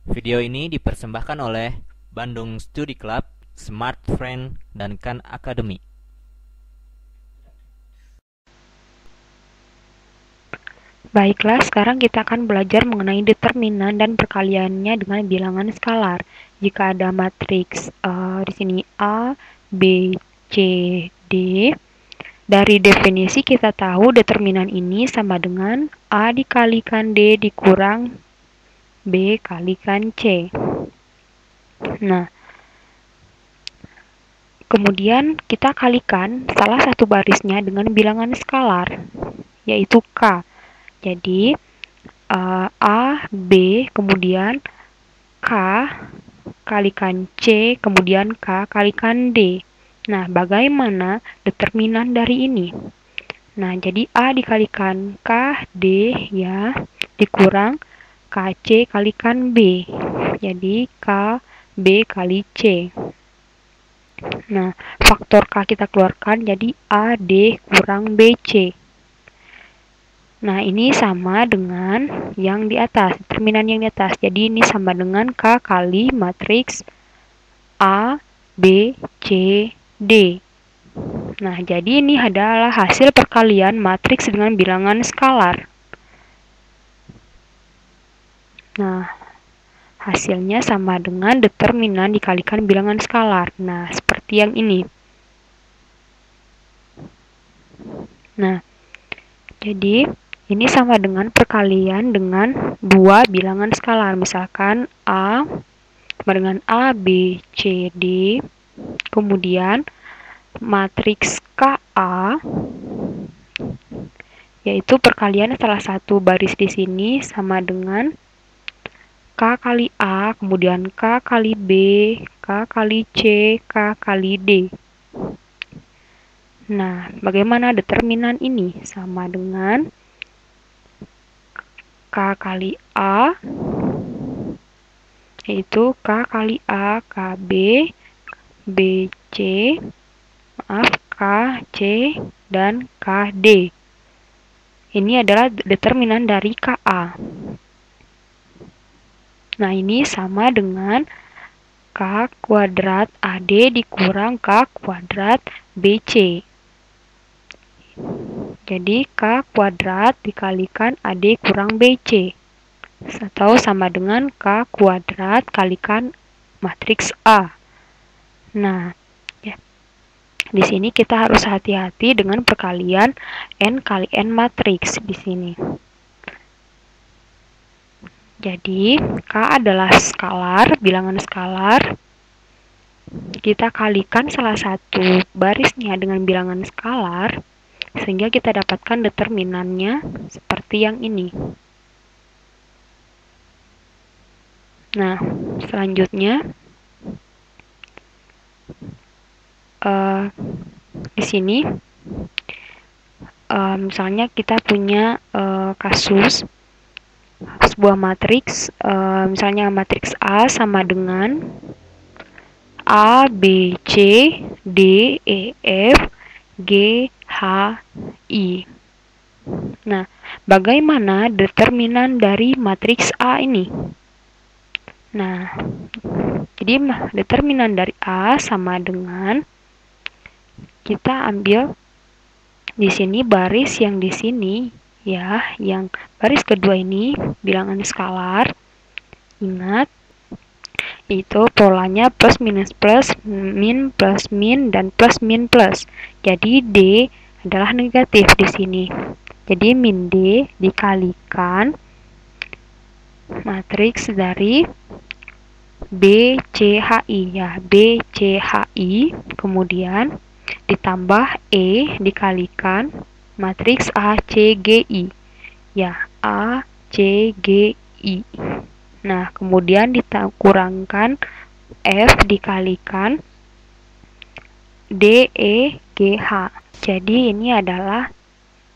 Video ini dipersembahkan oleh Bandung Study Club, Smart Friend, dan Khan Academy. Baiklah, sekarang kita akan belajar mengenai determinan dan perkaliannya dengan bilangan skalar. Jika ada matriks di sini A, B, C, D, dari definisi kita tahu determinan ini sama dengan A dikalikan D dikurang B kalikan C. Nah, kemudian kita kalikan salah satu barisnya dengan bilangan skalar, yaitu K. Jadi, A, B, kemudian K kalikan C, kemudian K kalikan D. Nah, bagaimana determinan dari ini? Nah, jadi A dikalikan K, D, ya, dikurang KC kalikan B. Jadi, K, B kali C. Nah, faktor K kita keluarkan, jadi A, D kurang BC. Nah, ini sama dengan yang di atas, determinan yang di atas. Jadi, ini sama dengan K kali matriks A, B, C, D. Nah, jadi ini adalah hasil perkalian matriks dengan bilangan skalar. Nah, hasilnya sama dengan determinan dikalikan bilangan skalar. Nah, seperti yang ini. Nah, jadi ini sama dengan perkalian dengan dua bilangan skalar. Misalkan A sama dengan A, B, C, D. Kemudian matriks KA, yaitu perkalian salah satu baris di sini sama dengan K kali A, kemudian K kali B, K kali C, K kali D. Nah, bagaimana determinan ini? Sama dengan K kali A, yaitu K kali A, KB, BC, K, C, dan KD. Ini adalah determinan dari KA. Nah, ini sama dengan K kuadrat AD dikurang K kuadrat BC. Jadi, K kuadrat dikalikan AD kurang BC. Atau sama dengan K kuadrat kalikan matriks A. Nah, ya, di sini kita harus hati-hati dengan perkalian N kali N matriks di sini. Jadi, K adalah skalar, bilangan skalar. Kita kalikan salah satu barisnya dengan bilangan skalar, sehingga kita dapatkan determinannya seperti yang ini. Nah, selanjutnya di sini misalnya kita punya kasus sebuah matriks, misalnya matriks A sama dengan A, B, C, D, E, F, G, H, I. Nah, bagaimana determinan dari matriks A ini? Nah, jadi determinan dari A sama dengan kita ambil di sini baris yang di sini, ya, yang baris kedua ini bilangan skalar. Ingat, itu polanya plus minus plus, min plus min, dan plus min plus. Jadi D adalah negatif di sini. Jadi min D dikalikan matriks dari BCHI, ya, BCHI, kemudian ditambah E dikalikan matriks ACGI, ya, ACGI. Nah, kemudian dikurangkan F dikalikan DEGH. Jadi ini adalah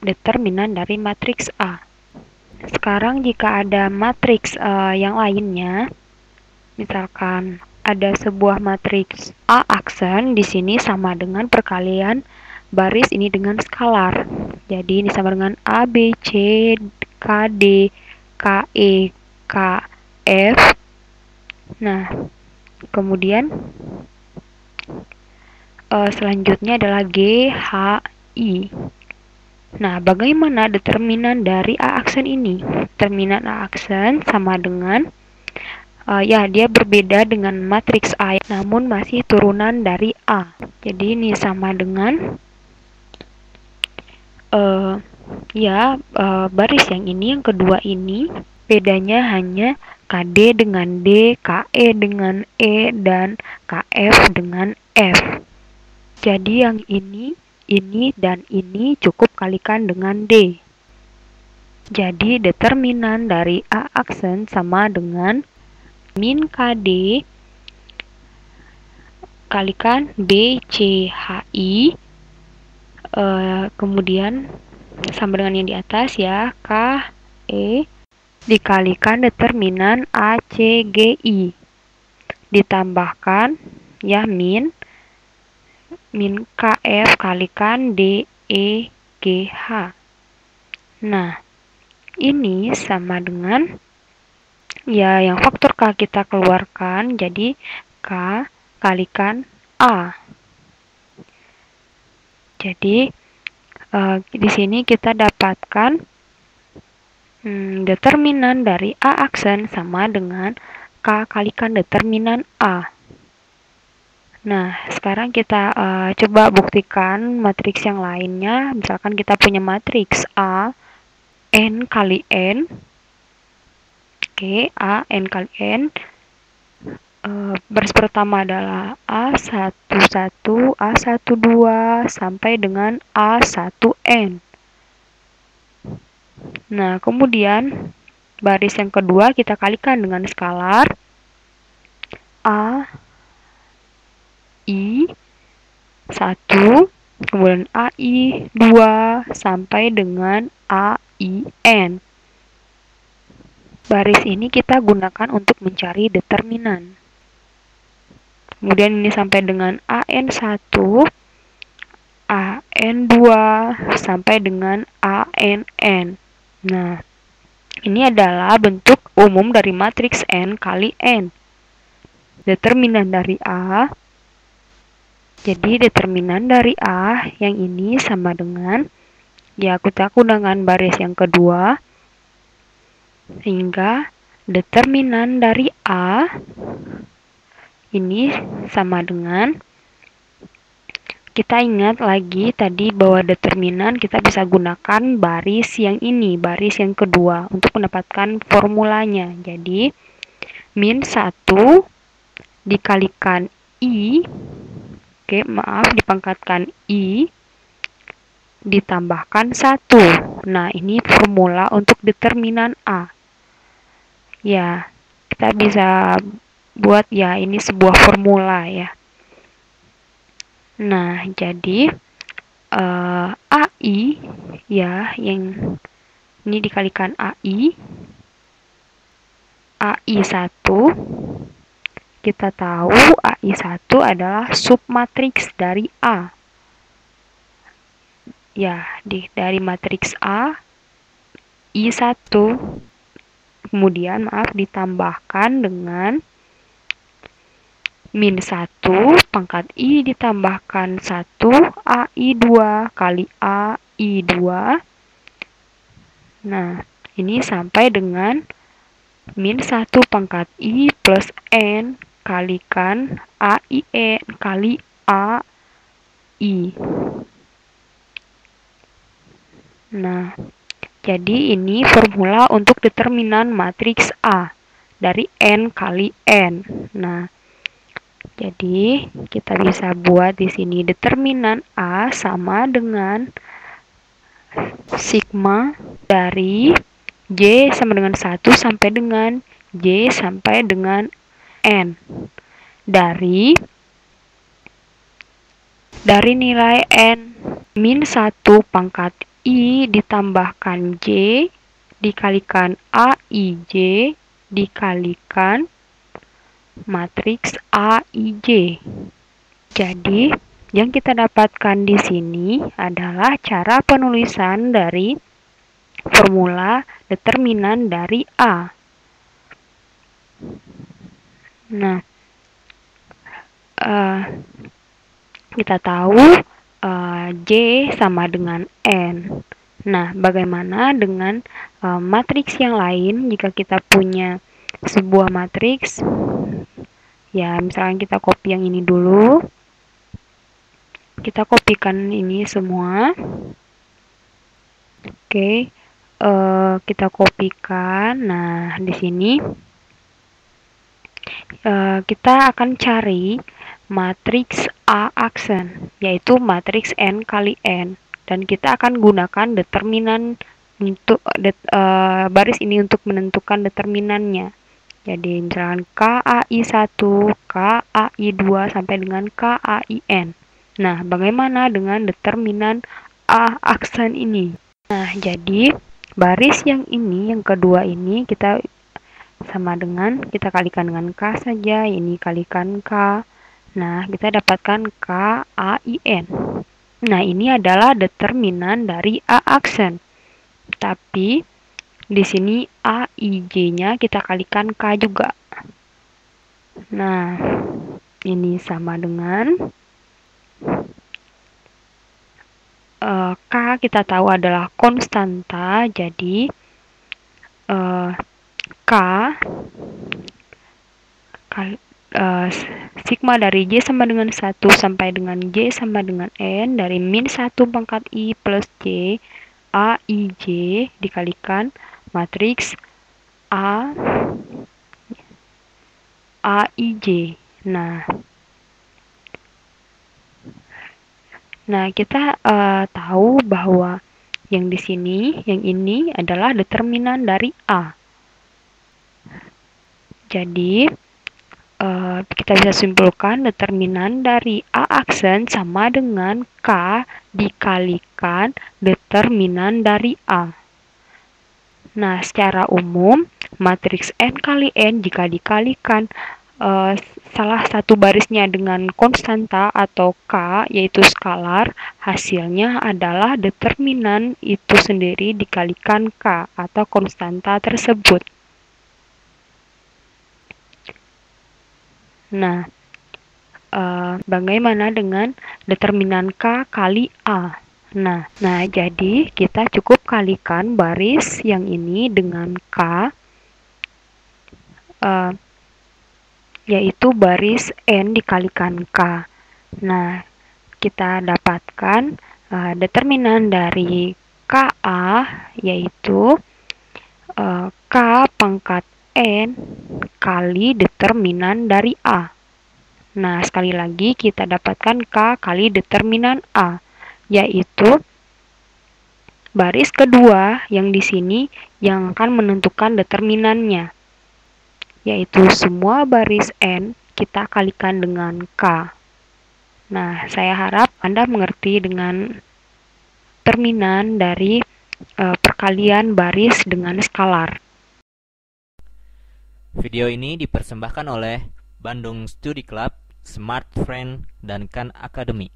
determinan dari matriks A. Sekarang jika ada matriks yang lainnya, misalkan ada sebuah matriks A aksen, di sini sama dengan perkalian baris ini dengan skalar. Jadi ini sama dengan A, B, C, K, D, K, E, K, F, Nah, kemudian selanjutnya adalah GHI. Nah, bagaimana determinan dari A aksen ini? Determinan A aksen sama dengan ya, dia berbeda dengan matriks A, namun masih turunan dari A. Jadi ini sama dengan baris yang ini, yang kedua ini, bedanya hanya KD dengan D, KE dengan E, dan KF dengan F. Jadi yang ini, dan ini cukup kalikan dengan D. Jadi determinan dari A aksen sama dengan min KD kalikan BCHI, kemudian sama dengan yang di atas ya, KE dikalikan determinan ACGI, ditambahkan ya min KF kalikan DEGH. Nah, ini sama dengan ya yang faktor K kita keluarkan, jadi K kalikan A. Jadi di sini kita dapatkan determinan dari A aksen sama dengan K kalikan determinan A. Nah, sekarang kita coba buktikan matriks yang lainnya. Misalkan kita punya matriks A, N kali N. Oke, A, N kali N. Baris pertama adalah A11, A12, sampai dengan A1N. Nah, kemudian baris yang kedua kita kalikan dengan skalar A, I 1, kemudian AI 2, sampai dengan AIN. Baris ini kita gunakan untuk mencari determinan. Kemudian ini sampai dengan AN1, AN2, sampai dengan ANN. Nah, ini adalah bentuk umum dari matriks N kali N. Determinan dari A. Jadi determinan dari A yang ini sama dengan, ya kita gunakan baris yang kedua, sehingga determinan dari A ini sama dengan, kita ingat lagi tadi bahwa determinan kita bisa gunakan baris yang ini, baris yang kedua untuk mendapatkan formulanya. Jadi min 1 dikalikan I, dipangkatkan I, ditambahkan 1. Nah, ini formula untuk determinan A. Ya, kita bisa buat ya, ini sebuah formula ya. Nah, jadi AI ya, yang ini dikalikan AI 1, kita tahu AI1 adalah submatriks dari A. Ya, dari matriks A, I1, kemudian ditambahkan dengan min 1 pangkat I ditambahkan 1 AI2 kali AI2. Nah, ini sampai dengan min 1 pangkat I plus N kalikan AIN kali AI. Nah, jadi ini formula untuk determinan matriks A dari N kali N. Nah, jadi kita bisa buat di sini determinan A sama dengan sigma dari J sama dengan 1 sampai dengan J sampai dengan N. Dari nilai N min 1 pangkat I ditambahkan J dikalikan AIJ dikalikan matriks AIJ. Jadi, yang kita dapatkan di sini adalah cara penulisan dari formula determinan dari A. Nah, uh, kita tahu J sama dengan N. Nah, bagaimana dengan matriks yang lain jika kita punya sebuah matriks? Ya, misalkan kita copy yang ini dulu. Kita kopikan ini semua. Oke, kita kopikan. Nah, di sini kita akan cari matriks A aksen, yaitu matriks N kali N. Dan kita akan gunakan determinan untuk baris ini untuk menentukan determinannya. Jadi misalkan KAI1, KAI2 sampai dengan KAIN. Nah, bagaimana dengan determinan A aksen ini? Nah, jadi baris yang ini, yang kedua ini kita sama dengan, kita kalikan dengan K saja, ini kalikan K. Nah, kita dapatkan KAIN. Nah, ini adalah determinan dari A aksen. Tapi di sini AIJ-nya kita kalikan K juga. Nah, ini sama dengan K kita tahu adalah konstanta, jadi K sigma dari J sama dengan 1 sampai dengan J sama dengan N dari min 1 pangkat I plus J AIJ dikalikan matriks A AIJ. Nah, kita tahu bahwa yang di sini, yang ini adalah determinan dari A. Jadi, kita bisa simpulkan determinan dari A aksen sama dengan K dikalikan determinan dari A. Nah, secara umum, matriks N kali N jika dikalikan salah satu barisnya dengan konstanta atau K, yaitu skalar, hasilnya adalah determinan itu sendiri dikalikan K atau konstanta tersebut. Nah, bagaimana dengan determinan K kali A? Nah, jadi kita cukup kalikan baris yang ini dengan K, yaitu baris N dikalikan K. Nah, kita dapatkan determinan dari KA, yaitu K pangkat N kali determinan dari A. Nah, sekali lagi kita dapatkan K kali determinan A, yaitu baris kedua yang di sini yang akan menentukan determinannya, yaitu semua baris N kita kalikan dengan K. Nah, saya harap Anda mengerti dengan determinan dari perkalian baris dengan skalar. Video ini dipersembahkan oleh Bandung Study Club, Smart Friend, dan Khan Academy.